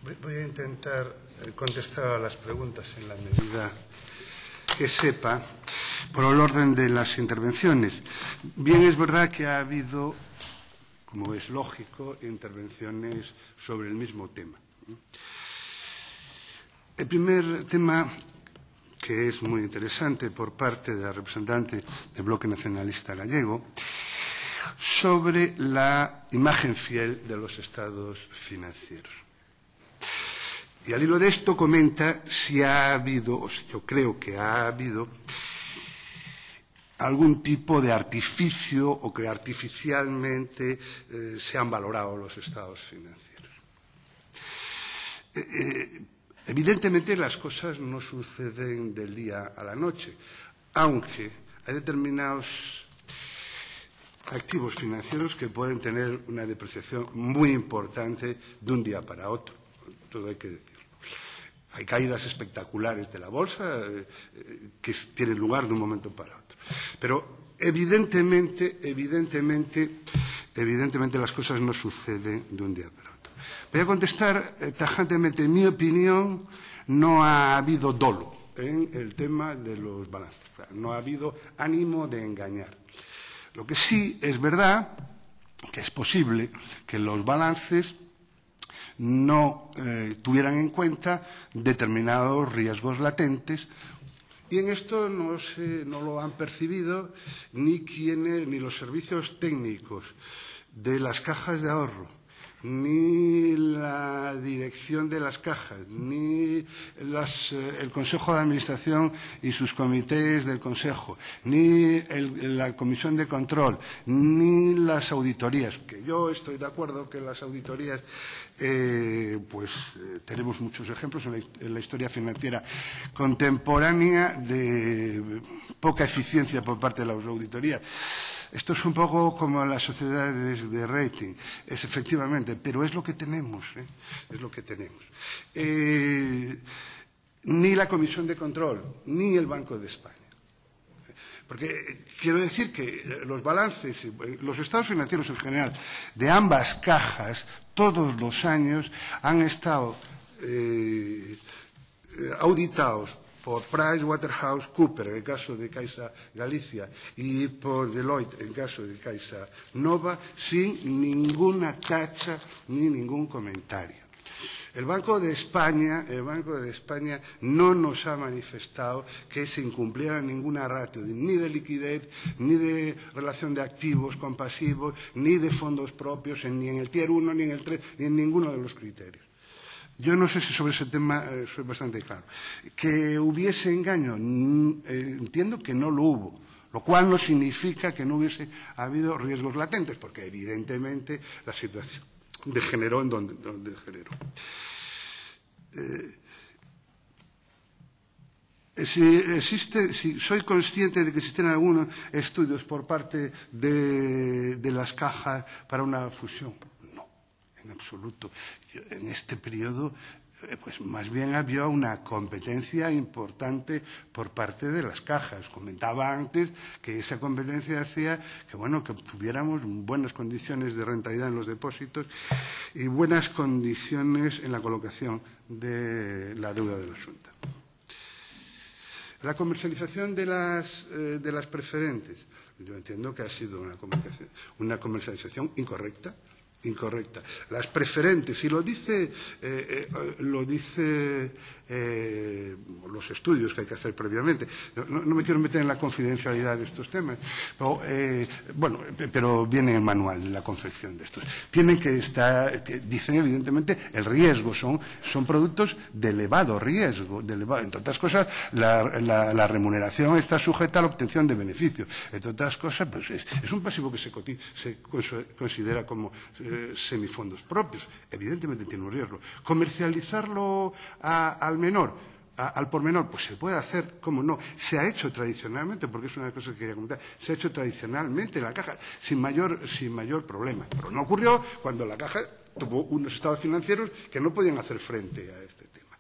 Voy a intentar contestar a las preguntas en la medida que sepa, por el orden de las intervenciones. Bien, es verdad que ha habido, como es lógico, intervenciones sobre el mismo tema. El primer tema, que es muy interesante por parte de la representante del Bloque Nacionalista Gallego, sobre la imagen fiel de los estados financieros. Y al hilo de esto comenta si ha habido, o si yo creo que ha habido, algún tipo de artificio o que artificialmente se han valorado los estados financieros. Evidentemente las cosas no suceden del día a la noche, aunque hay determinados activos financieros que pueden tener una depreciación muy importante de un día para otro. Todo hay que decirlo. Hay caídas espectaculares de la bolsa que tienen lugar de un momento para otro. Pero evidentemente las cosas no suceden de un día para otro. Voy a contestar tajantemente. En mi opinión, no ha habido dolo en el tema de los balances. No ha habido ánimo de engañar. Lo que sí es verdad que es posible que los balances no tuvieran en cuenta determinados riesgos latentes, y en esto no lo han percibido ni los servicios técnicos de las cajas de ahorro, ni la dirección de las cajas, ni el Consejo de Administración y sus comités del Consejo, ni la Comisión de Control, ni las auditorías, que yo estoy de acuerdo que las auditorías, tenemos muchos ejemplos en la historia financiera contemporánea de poca eficiencia por parte de las auditorías. Esto es un poco como las sociedades de rating, es efectivamente, pero es lo que tenemos, es lo que tenemos. Ni la Comisión de Control, ni el Banco de España. Porque quiero decir que los balances, los estados financieros en general, de ambas cajas, todos los años han estado auditados por PricewaterhouseCoopers en el caso de Caixa Galicia y por Deloitte en el caso de Caixa Nova, sin ninguna tacha ni ningún comentario. El Banco de España no nos ha manifestado que se incumpliera ninguna ratio ni de liquidez, ni de relación de activos con pasivos, ni de fondos propios, ni en el Tier 1, ni en el 3, ni en ninguno de los criterios. Yo no sé si sobre ese tema soy bastante claro. Que hubiese engaño, entiendo que no lo hubo, lo cual no significa que no hubiese habido riesgos latentes, porque evidentemente la situación degeneró en donde degeneró. Si soy consciente de que existen algunos estudios por parte de las cajas para una fusión. En absoluto. En este periodo, pues más bien había una competencia importante por parte de las cajas. Comentaba antes que esa competencia hacía que tuviéramos buenas condiciones de rentabilidad en los depósitos y buenas condiciones en la colocación de la deuda de la Xunta. La comercialización de las preferentes, yo entiendo que ha sido una comercialización incorrecta. Las preferentes, y lo dice los estudios que hay que hacer previamente. No me quiero meter en la confidencialidad de estos temas, pero viene en el manual la confección de estos. Tienen que estar, dicen evidentemente, el riesgo, son productos de elevado riesgo, entre otras cosas, la remuneración está sujeta a la obtención de beneficios. Entre otras cosas, pues es un pasivo que se considera como semifondos propios. Evidentemente tiene un riesgo. Comercializarlo al por menor, pues se puede hacer, cómo no. Se ha hecho tradicionalmente, porque es una de las cosas que quería comentar, se ha hecho tradicionalmente en la caja, sin mayor problema. Pero no ocurrió cuando la caja tuvo unos estados financieros que no podían hacer frente a este tema.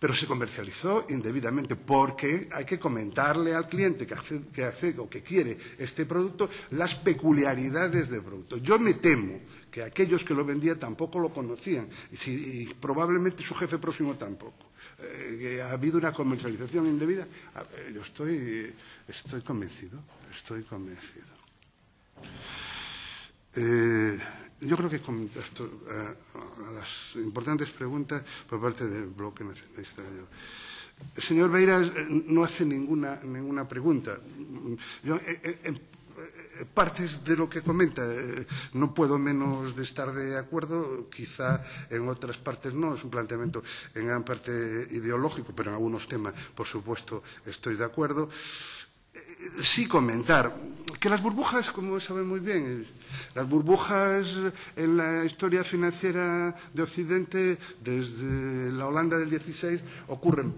pero se comercializó indebidamente porque hay que comentarle al cliente que hace o que quiere este producto las peculiaridades del producto. Yo me temo que aquellos que lo vendían tampoco lo conocían y probablemente su jefe próximo tampoco. Ha habido una comercialización indebida. Yo estoy convencido. Yo creo que contesto a las importantes preguntas por parte del Bloque Nacionalista Gallego. El señor Beiras no hace ninguna pregunta. Yo, partes de lo que comenta no puedo menos de estar de acuerdo, quizá en otras partes no, es un planteamiento en gran parte ideológico, pero en algunos temas, por supuesto, estoy de acuerdo. Sí comentar que las burbujas, como saben muy bien, las burbujas en la historia financiera de Occidente, desde la Holanda del 16, ocurren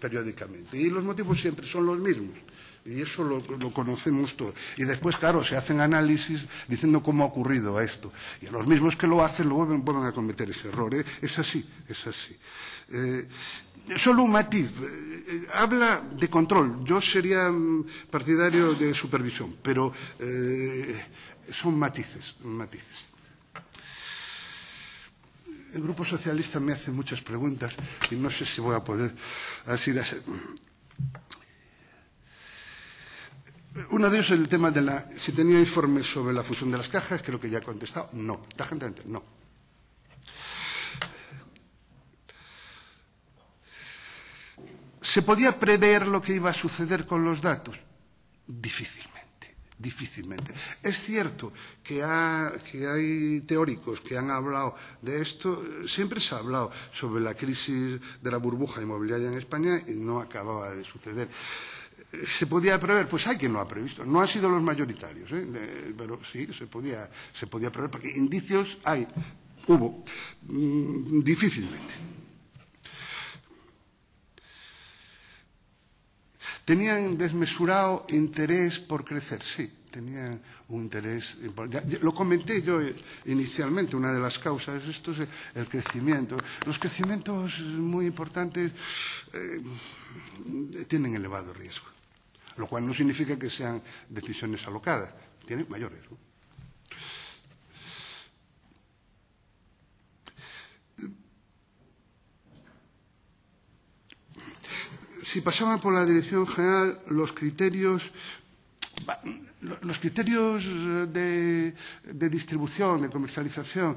periódicamente. Y los motivos siempre son los mismos. Y eso lo conocemos todos. Y después, claro, se hacen análisis diciendo cómo ha ocurrido esto. Y a los mismos que lo hacen lo vuelven a cometer ese error. Es así. Solo un matiz. Habla de control. Yo sería partidario de supervisión, pero son matices. El Grupo Socialista me hace muchas preguntas y no sé si voy a poder así. Uno de ellos es el tema de si tenía informes sobre la fusión de las cajas, creo que ya he contestado. No, tajantemente no. ¿Se podía prever lo que iba a suceder con los datos? Difícilmente. Es cierto que hay teóricos que han hablado de esto. Siempre se ha hablado sobre la crisis de la burbuja inmobiliaria en España y no acababa de suceder. ¿Se podía prever? Pues hay quien lo ha previsto. No han sido los mayoritarios, pero sí, se podía prever, porque indicios hubo, difícilmente. ¿Tenían desmesurado interés por crecer? Sí, tenían un interés importante. Lo comenté yo inicialmente, una de las causas, esto es el crecimiento. Los crecimientos muy importantes tienen elevado riesgo, lo cual no significa que sean decisiones alocadas, tienen mayor riesgo. Si pasaban por la Dirección General, los criterios de distribución, de comercialización,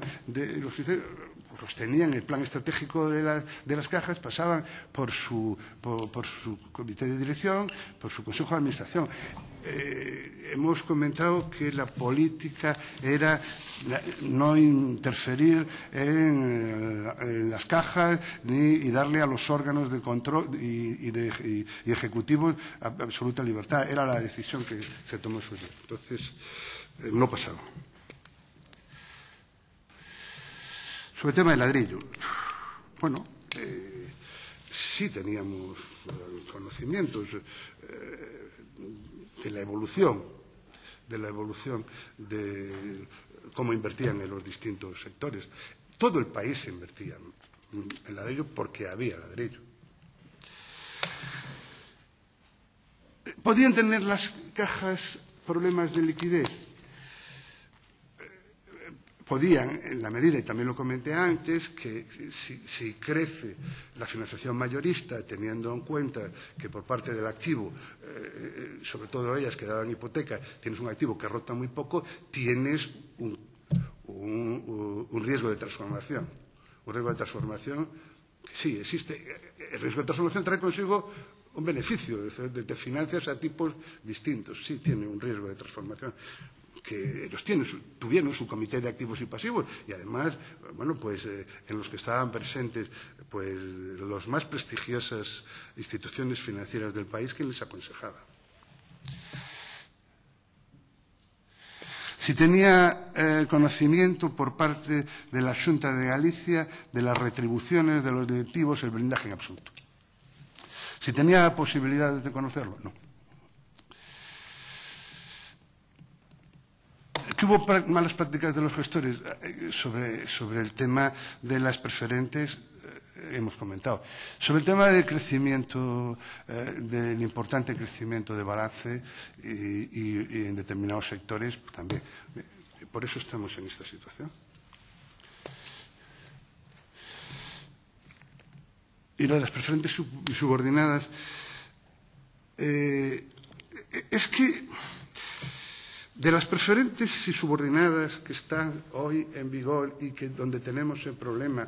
los tenían el plan estratégico de las cajas, pasaban por su comité de dirección, por su consejo de administración. Hemos comentado que la política era no interferir en las cajas y darle a los órganos de control y ejecutivos absoluta libertad. Era la decisión que se tomó en su día. Entonces, no pasaba. Sobre el tema del ladrillo. Bueno, sí teníamos conocimientos de la evolución de cómo invertían en los distintos sectores. Todo el país se invertía en ladrillo porque había ladrillo. ¿Podían tener las cajas problemas de liquidez? Podían, en la medida, y también lo comenté antes, que si crece la financiación mayorista, teniendo en cuenta que por parte del activo, sobre todo ellas que daban hipoteca, tienes un activo que rota muy poco, tienes un riesgo de transformación. Un riesgo de transformación que sí existe. El riesgo de transformación trae consigo un beneficio, de financias a tipos distintos. Sí tiene un riesgo de transformación, que ellos tuvieron su comité de activos y pasivos y además, bueno, pues en los que estaban presentes pues las más prestigiosas instituciones financieras del país que les aconsejaba. Si tenía conocimiento por parte de la Xunta de Galicia de las retribuciones de los directivos, el blindaje en absoluto. Si tenía posibilidades de conocerlo, no. Que hubo malas prácticas de los gestores sobre el tema de las preferentes, hemos comentado. Sobre el tema del crecimiento, del importante crecimiento de balance y en determinados sectores, también. Por eso estamos en esta situación. Y lo de las preferentes y subordinadas, es que de las preferentes y subordinadas que están hoy en vigor y que donde tenemos el problema,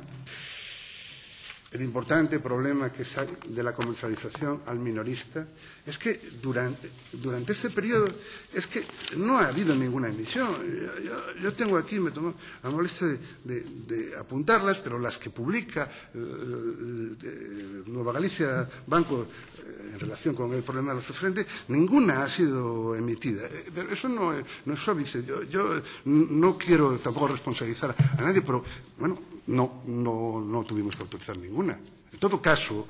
el importante problema que es de la comercialización al minorista, es que durante este periodo es que no ha habido ninguna emisión. Yo tengo aquí, me tomo la molestia de apuntarlas, pero las que publica Nueva Galicia Banco en relación con el problema de los preferentes, ninguna ha sido emitida. Pero eso no es obvio. Yo no quiero tampoco responsabilizar a nadie, pero bueno, no tuvimos que autorizar ninguna. En todo caso,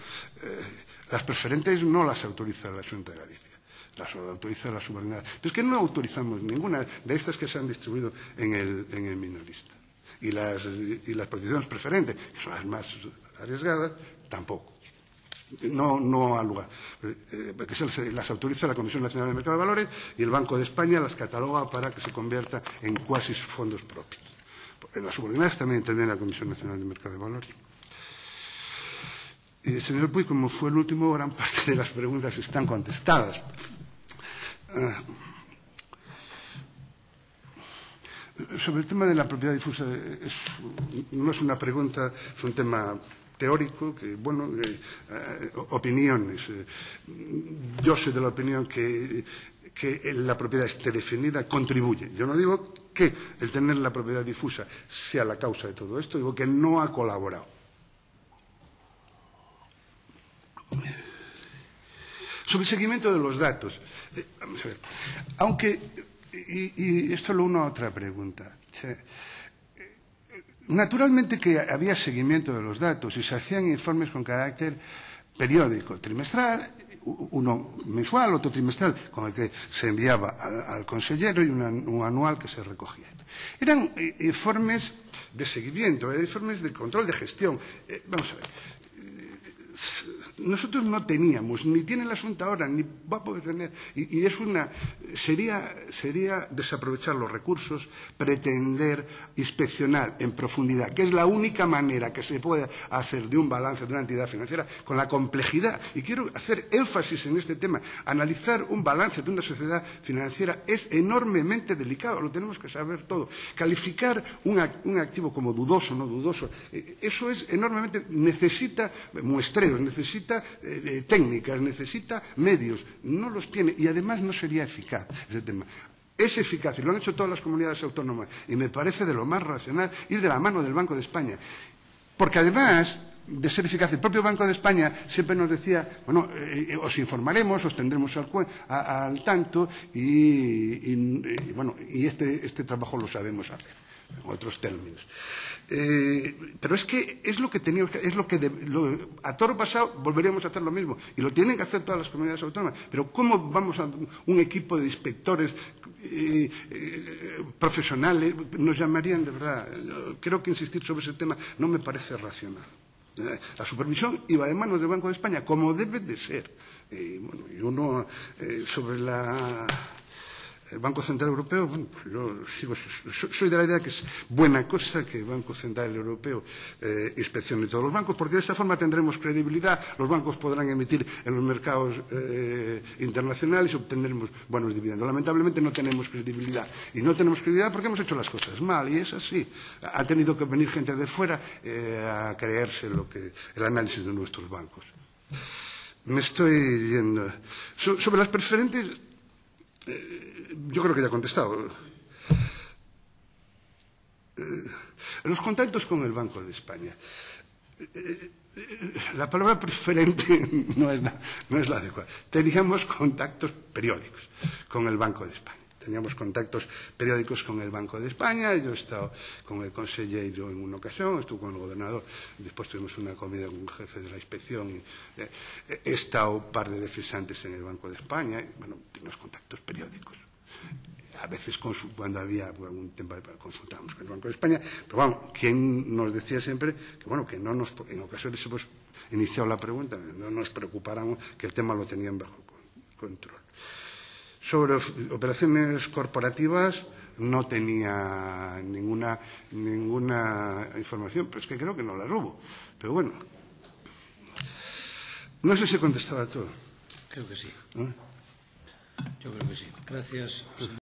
las preferentes no las autoriza la Xunta de Galicia, las autoriza la subordinada. Pero es que no autorizamos ninguna de estas que se han distribuido en el minorista. Y las protecciones preferentes, que son las más arriesgadas, tampoco. No ha lugar. Que las autoriza la Comisión Nacional del Mercado de Valores y el Banco de España las cataloga para que se convierta en cuasi fondos propios. En las subordinadas también interviene la Comisión Nacional del Mercado de Valores. Y, señor Puig, como fue el último, gran parte de las preguntas están contestadas. Sobre el tema de la propiedad difusa, no es una pregunta, es un tema teórico, que, bueno, opiniones. Yo soy de la opinión que la propiedad esté definida contribuye. Yo no digo que el tener la propiedad difusa sea la causa de todo esto, digo que no ha colaborado. Sobre el seguimiento de los datos, vamos a ver, aunque, y esto lo uno a otra pregunta, naturalmente que había seguimiento de los datos y se hacían informes con carácter periódico, trimestral, uno mensual, otro trimestral, con el que se enviaba al consejero y un anual que se recogía. Eran informes de seguimiento, eran informes de control de gestión. Vamos a ver. Nosotros no teníamos, ni tiene la Xunta ahora, ni va a poder tener, y sería desaprovechar los recursos, pretender inspeccionar en profundidad, que es la única manera que se puede hacer de un balance de una entidad financiera con la complejidad. Y quiero hacer énfasis en este tema. Analizar un balance de una sociedad financiera es enormemente delicado, lo tenemos que saber todo. Calificar un activo como dudoso, no dudoso, eso es enormemente, necesita muestreos, necesita técnicas, necesita medios, no los tiene y además no sería eficaz ese tema. Es eficaz y lo han hecho todas las comunidades autónomas y me parece de lo más racional ir de la mano del Banco de España, porque además de ser eficaz, el propio Banco de España siempre nos decía, bueno, os informaremos, os tendremos al tanto y este trabajo lo sabemos hacer, en otros términos. Pero es que es lo que teníamos que, es lo que a toro pasado volveríamos a hacer lo mismo y lo tienen que hacer todas las comunidades autónomas. Pero ¿cómo vamos a un equipo de inspectores profesionales? Nos llamarían de verdad. Creo que insistir sobre ese tema no me parece racional. La supervisión iba de manos del Banco de España como debe de ser. Y uno sobre el Banco Central Europeo, bueno, pues yo soy de la idea que es buena cosa que el Banco Central Europeo inspeccione todos los bancos, porque de esta forma tendremos credibilidad, los bancos podrán emitir en los mercados internacionales y obtendremos buenos dividendos. Lamentablemente no tenemos credibilidad. Y no tenemos credibilidad porque hemos hecho las cosas mal, y es así. Ha tenido que venir gente de fuera a creerse el análisis de nuestros bancos. Me estoy yendo. Sobre las preferentes, yo creo que ya he contestado. Los contactos con el Banco de España. La palabra preferente no es la adecuada. Teníamos contactos periódicos con el Banco de España. Teníamos contactos periódicos con el Banco de España. Yo he estado con el consejero en una ocasión, estuve con el gobernador, después tuvimos una comida con el jefe de la inspección. He estado un par de veces antes en el Banco de España. Bueno, tenemos contactos periódicos. A veces cuando había algún tema consultábamos con el Banco de España, pero vamos, quien nos decía siempre que bueno, que no nos, en ocasiones hemos iniciado la pregunta, no nos preocupáramos, que el tema lo tenían bajo control. Sobre operaciones corporativas no tenía ninguna información, pero es que creo que no las hubo. Pero bueno, no sé si contestaba todo. Creo que sí. Yo creo que sí. Gracias.